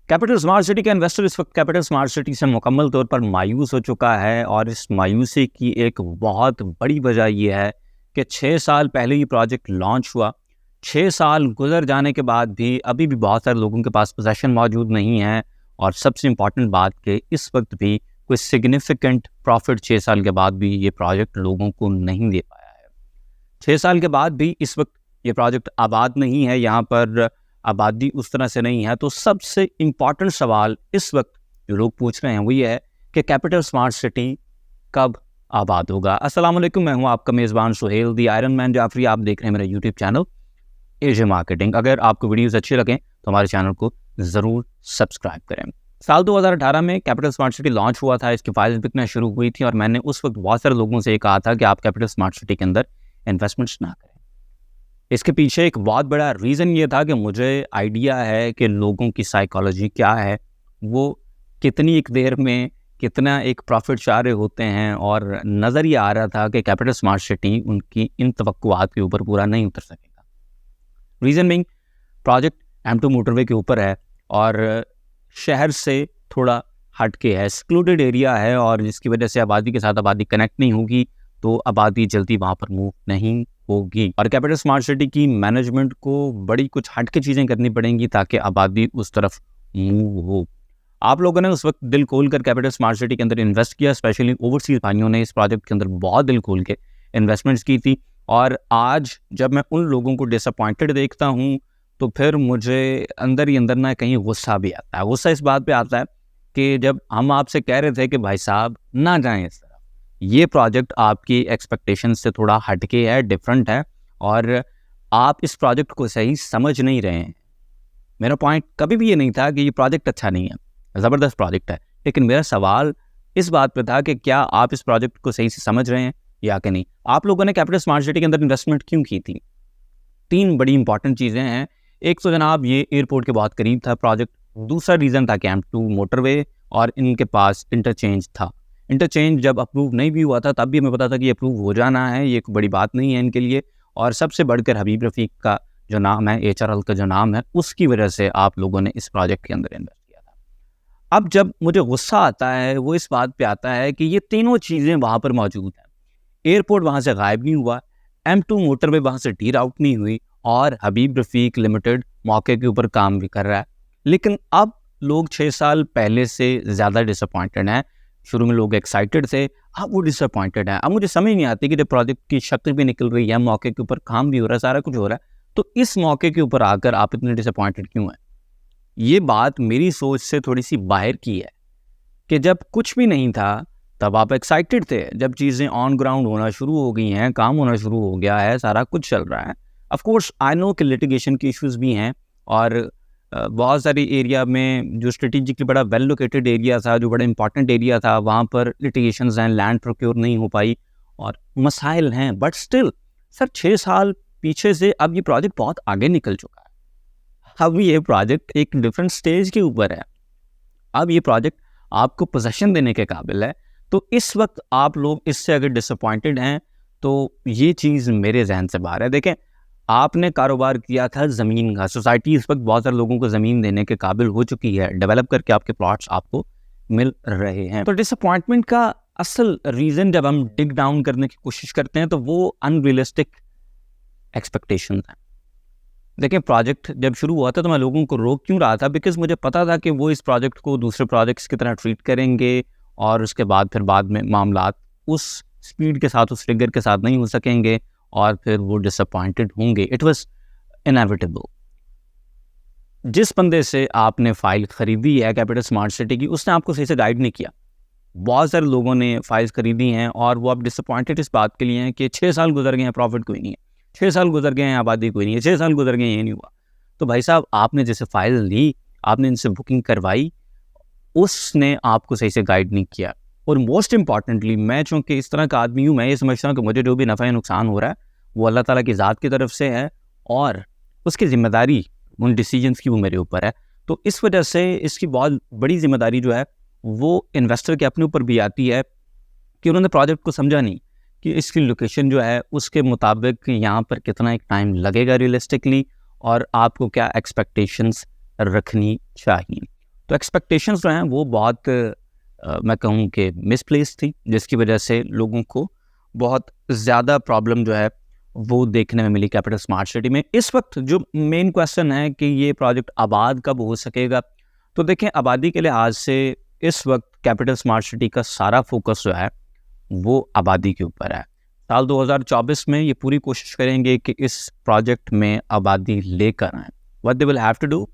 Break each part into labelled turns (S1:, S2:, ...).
S1: Capital smart city का investor इस वक्त कैपिटल स्मार्ट सिटी से मुकम्मल तौर पर मायूस हो चुका है और इस मायूसी की एक बहुत बड़ी वजह यह है कि 6 साल पहले ये प्रोजेक्ट लॉन्च हुआ। 6 साल गुजर जाने के बाद भी अभी भी बहुत सारे लोगों के पास पोजीशन मौजूद नहीं है और सबसे इम्पॉर्टेंट बात कि इस वक्त भी कोई सिग्निफिकेंट प्रॉफिट 6 साल के बाद भी ये प्रोजेक्ट लोगों को नहीं दे पाया है। 6 साल के बाद भी इस वक्त ये प्रोजेक्ट आबाद नहीं है, यहाँ पर आबादी उस तरह से नहीं है। तो सबसे इम्पॉर्टेंट सवाल इस वक्त जो लोग पूछ रहे हैं वो ये है कि कैपिटल स्मार्ट सिटी कब आबाद होगा। अस्सलाम वालेकुम, मैं हूँ आपका मेज़बान सुहेल दी आयरन मैन जाफरी। आप देख रहे हैं मेरा यूट्यूब चैनल एशिया मार्केटिंग। अगर आपको वीडियोस अच्छी लगें तो हमारे चैनल को ज़रूर सब्सक्राइब करें। साल 2018 में कैपिटल स्मार्ट सिटी लॉन्च हुआ था, इसकी फाइल्स बिकना शुरू हुई थी और मैंने उस वक्त बहुत सारे लोगों से ये कहा था कि आप कैपिटल स्मार्ट सिटी के अंदर इन्वेस्टमेंट्स ना करें। इसके पीछे एक बहुत बड़ा रीज़न ये था कि मुझे आइडिया है कि लोगों की साइकोलॉजी क्या है, वो कितनी एक देर में कितना एक प्रॉफिट चाह रहे होते हैं और नज़र ये आ रहा था कि कैपिटल स्मार्ट सिटी उनकी इन तवक्कुआत के ऊपर पूरा नहीं उतर सकेगा। Reason being project M2 motorway के ऊपर है और शहर से थोड़ा हट के है, एक्सक्लूडेड एरिया है और जिसकी वजह से आबादी के साथ आबादी कनेक्ट नहीं होगी तो आबादी जल्दी वहाँ पर मूव नहीं होगी। और कैपिटल स्मार्ट सिटी की मैनेजमेंट को बड़ी कुछ हट के चीज़ें करनी पड़ेंगी ताकि आबादी उस तरफ मूव हो। आप लोगों ने उस वक्त दिल खोल कर कैपिटल स्मार्ट सिटी के अंदर इन्वेस्ट किया, स्पेशली ओवरसीज भाइयों ने इस प्रोजेक्ट के अंदर बहुत दिल खोल के इन्वेस्टमेंट्स की थी। और आज जब मैं उन लोगों को डिसअपॉइंटेड देखता हूँ तो फिर मुझे अंदर ही अंदर ना कहीं गुस्सा भी आता है। गुस्सा इस बात पे आता है कि जब हम आपसे कह रहे थे कि भाई साहब ना जाएं इस तरफ, ये प्रोजेक्ट आपकी एक्सपेक्टेशन से थोड़ा हटके है, डिफरेंट है और आप इस प्रोजेक्ट को सही समझ नहीं रहे हैं। मेरा पॉइंट कभी भी ये नहीं था कि ये प्रोजेक्ट अच्छा नहीं है, ज़बरदस्त प्रोजेक्ट है, लेकिन मेरा सवाल इस बात पे था कि क्या आप इस प्रोजेक्ट को सही से समझ रहे हैं या कि नहीं। आप लोगों ने कैपिटल स्मार्ट सिटी के अंदर इन्वेस्टमेंट क्यों की थी? 3 बड़ी इंपॉर्टेंट चीज़ें हैं। एक तो जनाब ये एयरपोर्ट के बहुत करीब था प्रोजेक्ट, दूसरा रीज़न था कि M2 मोटरवे और इनके पास इंटरचेंज था। इंटरचेंज जब अप्रूव नहीं भी हुआ था तब भी हमें पता था कि ये अप्रूव हो जाना है, ये कोई बड़ी बात नहीं है इनके लिए। और सबसे बढ़कर हबीब रफ़ीक का जो नाम है, HRL का जो नाम है, उसकी वजह से आप लोगों ने इस प्रोजेक्ट के अंदर इन्वेस्ट किया था। अब जब मुझे गुस्सा आता है वो इस बात पे आता है कि ये तीनों चीज़ें वहाँ पर मौजूद हैं। एयरपोर्ट वहाँ से गायब नहीं हुआ, M2 मोटरवे वहाँ से डी राउट नहीं हुई और हबीब रफ़ीक लिमिटेड मौके के ऊपर काम भी कर रहा है। लेकिन अब लोग 6 साल पहले से ज़्यादा डिसअपॉइंटेड हैं। शुरू में लोग एक्साइटेड थे, अब वो डिसअपॉइंटेड हैं। अब मुझे समझ नहीं आती कि जब प्रोजेक्ट की शक्ल भी निकल रही है, मौके के ऊपर काम भी हो रहा है, सारा कुछ हो रहा है, तो इस मौके के ऊपर आकर आप इतने डिसअपॉइंटेड क्यों हैं? ये बात मेरी सोच से थोड़ी सी बाहर की है कि जब कुछ भी नहीं था तब आप एक्साइटेड थे। जब चीज़ें ऑन ग्राउंड होना शुरू हो गई हैं, काम होना शुरू हो गया है, सारा कुछ चल रहा है। ऑफ कोर्स आई नो कि लिटिगेशन के इश्यूज़ भी हैं और बहुत सारी एरिया में जो स्ट्रेटेजिकली बड़ा वेल लोकेटेड एरिया था, जो बड़ा इंपॉर्टेंट एरिया था, वहाँ पर लिटिगेशंस हैं, लैंड प्रोक्योर नहीं हो पाई और मसाइल हैं। बट स्टिल सर 6 साल पीछे से अब ये प्रोजेक्ट बहुत आगे निकल चुका है। अब ये प्रोजेक्ट एक डिफरेंट स्टेज के ऊपर है। अब ये प्रोजेक्ट आपको पोजीशन देने के काबिल है। तो इस वक्त आप लोग इससे अगर डिसअपॉइंटेड हैं तो ये चीज़ मेरे जहन से बाहर है। देखें, आपने कारोबार किया था ज़मीन का, सोसाइटी इस वक्त बहुत सारे लोगों को ज़मीन देने के काबिल हो चुकी है, डेवलप करके आपके प्लॉट्स आपको मिल रहे हैं। तो डिसअपॉइंटमेंट का असल रीज़न जब हम डिग डाउन करने की कोशिश करते हैं तो वो अनरियलिस्टिक एक्सपेक्टेशन है। देखिए, प्रोजेक्ट जब शुरू हुआ था तो मैं लोगों को रोक क्यों रहा था, बिकॉज मुझे पता था कि वो इस प्रोजेक्ट को दूसरे प्रोजेक्ट्स की तरह ट्रीट करेंगे और उसके बाद में मामलात उस स्पीड के साथ, उस फिगर के साथ नहीं हो सकेंगे और फिर वो डिसअपॉइंटेड होंगे। It was inevitable. जिस बंदे से आपने फाइल खरीदी है कैपिटल स्मार्ट सिटी की, उसने आपको सही से गाइड नहीं किया। बहुत सारे लोगों ने फाइल्स खरीदी हैं और वो अब डिसअपॉइंटेड इस बात के लिए हैं कि 6 साल गुजर गए हैं, प्रॉफिट कोई नहीं है, 6 साल गुजर गए हैं, आबादी कोई नहीं है, 6 साल गुजर गए, ये नहीं हुआ। तो भाई साहब, आपने जैसे फाइल ली, आपने इनसे बुकिंग करवाई, उसने आपको सही से गाइड नहीं किया। और मोस्ट इंपॉर्टेंटली, मैं चूँकि इस तरह का आदमी हूँ, मैं ये समझता हूँ कि मुझे जो भी नफ़ा या नुकसान हो रहा है वो अल्लाह ताला की ज़ात की तरफ से है और उसकी ज़िम्मेदारी उन डिसीजंस की वो मेरे ऊपर है। तो इस वजह से इसकी बहुत बड़ी ज़िम्मेदारी जो है वो इन्वेस्टर के अपने ऊपर भी आती है कि उन्होंने प्रोजेक्ट को समझा नहीं कि इसकी लोकेशन जो है उसके मुताबिक यहाँ पर कितना एक टाइम लगेगा रियलिस्टिकली और आपको क्या एक्सपेक्टेशंस रखनी चाहिए। तो एक्सपेक्टेशंस जो हैं वो बहुत मैं कहूँ कि मिसप्लेस थी, जिसकी वजह से लोगों को बहुत ज़्यादा प्रॉब्लम जो है वो देखने में मिली कैपिटल स्मार्ट सिटी में। इस वक्त जो मेन क्वेश्चन है कि ये प्रोजेक्ट आबाद कब हो सकेगा, तो देखें आबादी के लिहाज से इस वक्त कैपिटल स्मार्ट सिटी का सारा फोकस जो है वो आबादी के ऊपर है। साल 2024 में ये पूरी कोशिश करेंगे कि इस प्रोजेक्ट में आबादी लेकर आएँ। What they will have to do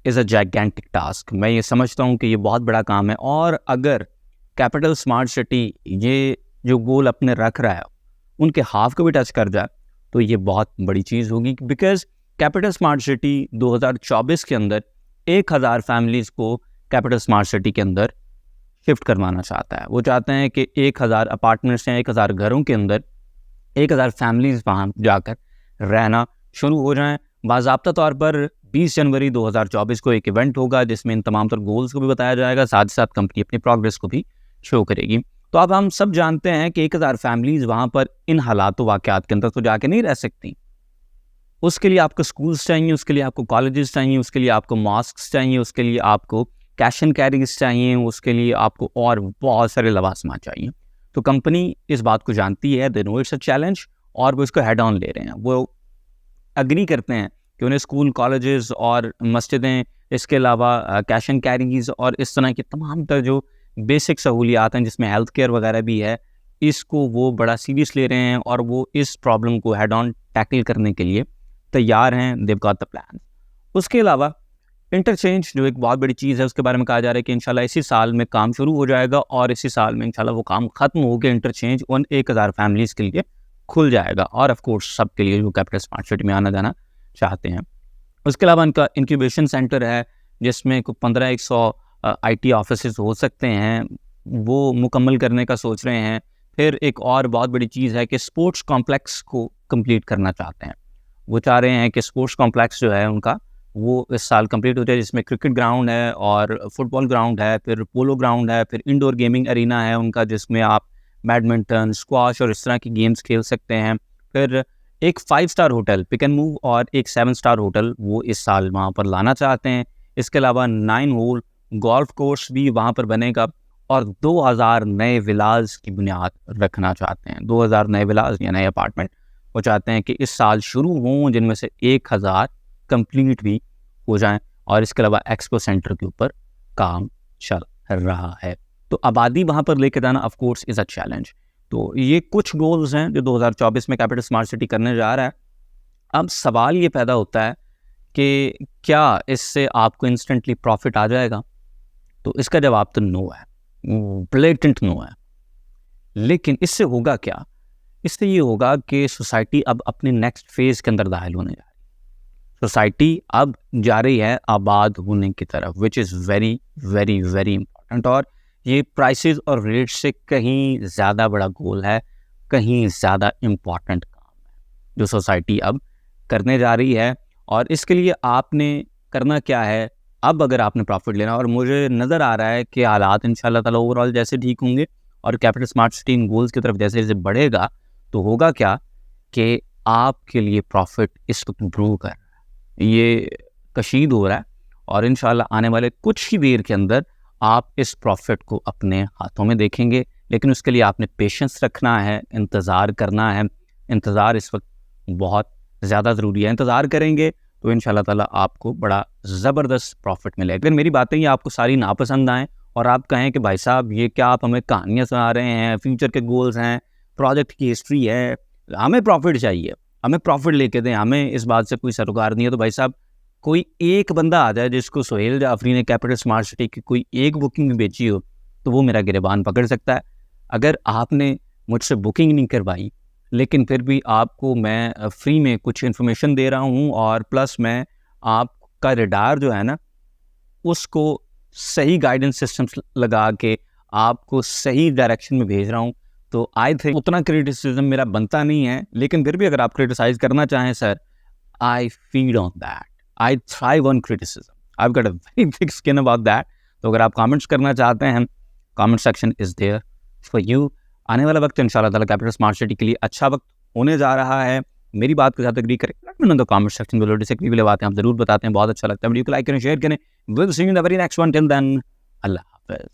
S1: is a gigantic task. मैं ये समझता हूँ कि ये बहुत बड़ा काम है, और अगर कैपिटल स्मार्ट सिटी ये जो गोल अपने रख रहा है उनके हाफ को भी टच कर जाए तो ये बहुत बड़ी चीज़ होगी, बिकॉज कैपिटल स्मार्ट सिटी 2024 के अंदर 1000 फैमिलीज़ को कैपिटल स्मार्ट सिटी के अंदर शिफ्ट करवाना चाहता है। वो चाहते हैं कि 1000 अपार्टमेंट्स या 1000 घरों के अंदर 1000 फैमिलीज़ वहाँ जाकर रहना शुरू हो जाएं। बाज़ाब्ता तौर पर 20 जनवरी 2024 को एक इवेंट होगा जिसमें इन तमाम तर गोल्स को भी बताया जाएगा, साथ ही साथ कंपनी अपनी प्रोग्रेस को भी शो करेगी। तो अब हम सब जानते हैं कि 1000 फैमिलीज़ वहाँ पर इन हालात वाक़यात के अंदर तो जाके नहीं रह सकती। उसके लिए आपको स्कूल्स चाहिए, उसके लिए आपको कॉलेजेस चाहिए, उसके लिए आपको मॉस्क्स चाहिए, उसके लिए आपको कैश एंड कैरीज चाहिए, उसके लिए आपको और बहुत सारे लवाजमा चाहिए। तो कंपनी इस बात को जानती है, they know it's a challenge, और वो इसको हेड ऑन ले रहे हैं। वो अग्री करते हैं कि उन्हें स्कूल, कॉलेजेस और मस्जिदें, इसके अलावा कैश एंड कैरीज और इस तरह की तमाम तर जो बेसिक सहूलियात हैं जिसमें हेल्थ केयर वगैरह भी है, इसको वो बड़ा सीरियस ले रहे हैं और वो इस प्रॉब्लम को हेड ऑन टैकल करने के लिए तैयार हैं। देव गॉट द प्लान। उसके अलावा इंटरचेंज जो एक बहुत बड़ी चीज़ है, उसके बारे में कहा जा रहा है कि इंशाल्लाह इसी साल में काम शुरू हो जाएगा और इसी साल में इंशाल्लाह वो काम ख़त्म हो गया। इंटरचेंज उन 1000 फैमिलीज़ के लिए खुल जाएगा और ऑफ कोर्स सबके लिए जो कैपिटल स्मार्ट सिटी में आना जाना चाहते हैं। उसके अलावा इनका इंक्यूबेशन सेंटर है जिसमें कुछ 1500 IT ऑफिस हो सकते हैं, वो मुकम्मल करने का सोच रहे हैं। फिर एक और बहुत बड़ी चीज़ है कि स्पोर्ट्स कॉम्प्लेक्स को कंप्लीट करना चाहते हैं। वो चाह रहे हैं कि स्पोर्ट्स कॉम्प्लेक्स जो है उनका वो इस साल कंप्लीट हो जाए, जिसमें क्रिकेट ग्राउंड है और फुटबॉल ग्राउंड है, फिर पोलो ग्राउंड है, फिर इंडोर गेमिंग अरीना है उनका जिसमें आप बैडमिंटन, स्क्वाश और इस तरह की गेम्स खेल सकते हैं। फिर एक 5 star hotel pick and move और एक 7 स्टार होटल वो इस साल वहाँ पर लाना चाहते हैं। इसके अलावा 9 होल गोल्फ कोर्स भी वहाँ पर बनेगा और 2000 नए विलास की बुनियाद रखना चाहते हैं। 2000 नए विलास या नए अपार्टमेंट वो चाहते हैं कि इस साल शुरू हों, जिनमें से 1000 कंप्लीट भी हो जाएं। और इसके अलावा एक्सपो सेंटर के ऊपर काम चल रहा है। तो आबादी वहाँ पर लेके जाना of course is a challenge. तो ये कुछ गोल्स हैं जो 2024 में कैपिटल स्मार्ट सिटी करने जा रहा है। अब सवाल ये पैदा होता है कि क्या इससे आपको इंस्टेंटली प्रॉफिट आ जाएगा? तो इसका जवाब तो नो है, ब्लेटेंट नो है। लेकिन इससे होगा क्या? इससे ये होगा कि सोसाइटी अब अपने नेक्स्ट फेज के अंदर दाखिल होने जा रही है। सोसाइटी अब जा रही है आबाद होने की तरफ, which is very very very important. और ये प्राइसेस और रेट से कहीं ज़्यादा बड़ा गोल है, कहीं ज़्यादा इम्पॉर्टेंट काम है जो सोसाइटी अब करने जा रही है। और इसके लिए आपने करना क्या है? अब अगर आपने प्रॉफिट लेना, और मुझे नज़र आ रहा है कि हालात इंशाल्लाह ताला ओवरऑल जैसे ठीक होंगे और capital smart city in goals की तरफ जैसे जैसे बढ़ेगा, तो होगा क्या कि आपके लिए प्रॉफिट इस वक्त ग्रो कर रहा है, ये कशीद हो रहा है और इंशाल्लाह आने वाले कुछ ही देर के अंदर आप इस प्रॉफिट को अपने हाथों में देखेंगे। लेकिन उसके लिए आपने पेशेंस रखना है, इंतज़ार करना है। इंतज़ार इस वक्त बहुत ज़्यादा ज़रूरी है। इंतज़ार करेंगे तो इंशाल्लाह ताला आपको बड़ा ज़बरदस्त प्रॉफिट मिलेगा। अगर मेरी बातें ये आपको सारी नापसंद आएँ और आप कहें कि भाई साहब ये क्या आप हमें कहानियाँ सुना रहे हैं, फ्यूचर के गोल्स हैं, प्रोजेक्ट की हिस्ट्री है, हमें प्रॉफिट चाहिए, हमें प्रॉफिट लेके दें, हमें इस बात से कोई सरोकार नहीं है, तो भाई साहब कोई एक बंदा आ जाए जिसको सोहेल जाफरी ने कैपिटल स्मार्ट सिटी की कोई एक बुकिंग बेची हो तो वो मेरा गिरबान पकड़ सकता है। अगर आपने मुझसे बुकिंग नहीं करवाई लेकिन फिर भी आपको मैं फ्री में कुछ इन्फॉर्मेशन दे रहा हूँ और प्लस मैं आपका रडार जो है ना उसको सही गाइडेंस सिस्टम्स लगा के आपको सही डायरेक्शन में भेज रहा हूँ, तो आई थिंक उतना क्रिटिसिज्म मेरा बनता नहीं है। लेकिन फिर भी अगर आप क्रिटिसाइज करना चाहें sir, I feed on that, I thrive on criticism, I have got a very thick skin about that. तो अगर आप कमेंट्स करना चाहते हैं, comment section is there for you. आने वाला वक्त इंशाल्लाह ताला कैपिटल स्मार्ट सिटी के लिए अच्छा वक्त होने जा रहा है। मेरी बात के साथ एग्री करें, let me know in the comment section below. Disagree वाली बातें आप जरूर बताते हैं, बहुत अच्छा लगता है। वीडियो को लाइक करें, शेयर करें। Will see you in the very next one, till then अल्लाह हाफिज़।